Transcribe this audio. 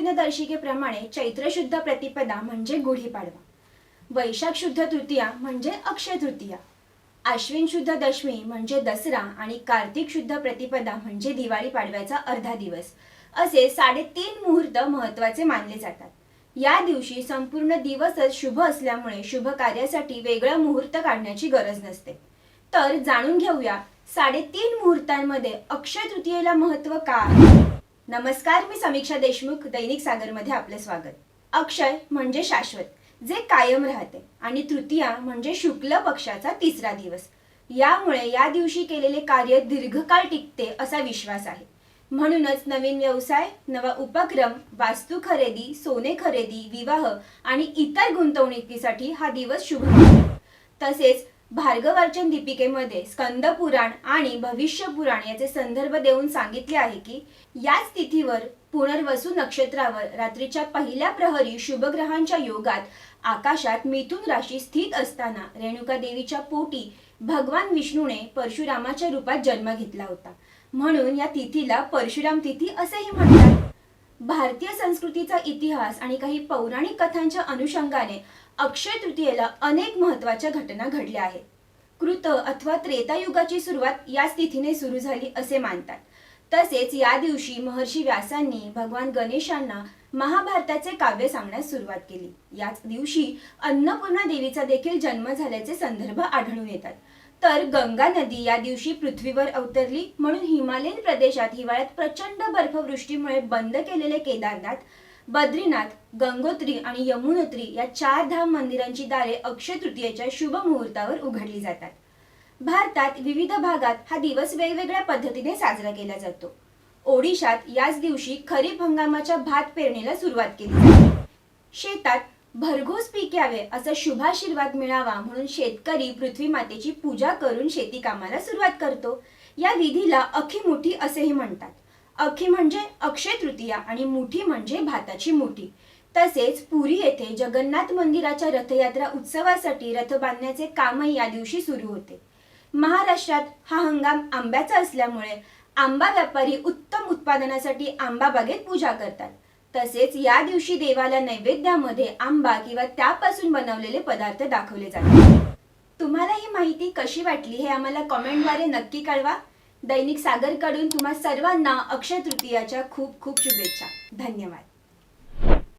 दिनदर्शिकेप्रमाणे चैत्र शुद्ध प्रतिपदा म्हणजे गुढीपाडवा, वैशाख शुद्ध तृतीया म्हणजे अक्षय तृतीया, आश्विन शुद्ध दशमी म्हणजे दसरा आणि कार्तिक शुद्ध प्रतिपदा म्हणजे दिवाळी पाडव्याचा अर्धा दिवस असे 3.5 मुहूर्त महत्त्वाचे मानले जातात। या दिवशी संपूर्ण दिवसच शुभ असल्यामुळे शुभ कार्यासाठी वेगळा मुहूर्त काढण्याची गरज नसते। तर जाणून घेऊया 3.5 मुहूर्तांमध्ये अक्षय तृतीयेला महत्त्व का आहे। नमस्कार, मी समीक्षा देशमुख, दैनिक सागर मध्ये आपले स्वागत। अक्षय म्हणजे शाश्वत, जे कायम राहते, आणि तृतीया म्हणजे शुक्ल पक्षाचा तिसरा दिवस। यामुळे या दिवशी केलेले कार्य दीर्घकाळ टिकते असा विश्वास आहे। म्हणूनच नवीन व्यवसाय, नवा उपक्रम, वास्तू खरेदी, सोने खरेदी, विवाह आणि इतर गुंतवणुकीसाठी हा दिवस शुभ मानतात। तसेच भार्गवार्चन दीपिकेमध्ये स्कंद पुराण आणि भविष्य पुराण याचे संदर्भ देऊन सांगितले आहे की याच तिथीवर पुनर्वसू नक्षत्रावर रात्रीच्या पहिल्या प्रहरी शुभ ग्रहांच्या योगात आकाशात मिथुन राशी स्थित असताना रेणुका देवीच्या पोटी भगवान विष्णूने परशुरामाच्या रूपात जन्म घेतला होता। म्हणून या तिथीला परशुराम तिथी असेही म्हणतात। भारतीय संस्कृतीचा इतिहास आणि काही पौराणिक कथांच्या अनुषंगाने अक्षय तृतीयेला अनेक महत्त्वाच्या घटना घडल्या आहेत। कृत अथवा त्रेतायुगाची सुरुवात याच तिथीने सुरू झाली असे मानतात। तसेच या दिवशी महर्षी व्यासांनी भगवान गणेशांना महाभारताचे काव्य सांगण्यास सुरुवात केली। याच दिवशी अन्नपूर्णा देवीचा देखील जन्म झाल्याचे संदर्भ आढळून येतात। तर गंगा नदी या दिवशी पृथ्वीवर अवतरली, म्हणून हिमालयन प्रदेशात हिवाळ्यात प्रचंड बर्फवृष्टीमुळे बंद केलेले केदारनाथ, बद्रीनाथ, गंगोत्री आणि यमुनोत्री या 4 धाम मंदिरांची दारे अक्षय तृतीयेच्या शुभ मुहूर्तावर उघडली जातात। भारतात विविध भागात हा दिवस वेगवेगळ्या पद्धतीने साजरा केला जातो। ओडिशात याच दिवशी खरीप हंगामाच्या भात पेरणीला सुरुवात केली जाते। शेतात भरघोस पीक यावे असा शुभाशीर्वाद मिळावा म्हणून शेतकरी पृथ्वी मातेची पूजा करून शेती कामाला सुरुवात करतो। या विधीला अखीमुठी असेही म्हणतात। अखी म्हणजे अक्षय तृतीया आणि मुठी म्हणजे भाताची मुठी। तसेच पुरी येथे जगन्नाथ मंदिराच्या रथयात्रा उत्सवासाठी रथ बांधण्याचे कामही या दिवशी सुरू होते। महाराष्ट्रात हा हंगाम आंब्याचा असल्यामुळे आंबा व्यापारी उत्तम उत्पादनासाठी आंबा बागेत पूजा करतात। तसेच या दिवशी देवाला नैवेद्यामध्ये आंबा किंवा त्यापासून बनवलेले पदार्थ दाखवले जातात। तुम्हाला ही माहिती कशी वाटली हे आम्हाला कमेंटद्वारे नक्की कळवा। दैनिक सागर कडून तुम्हा सर्वांना अक्षय तृतीयाच्या खूप खूप शुभेच्छा। धन्यवाद।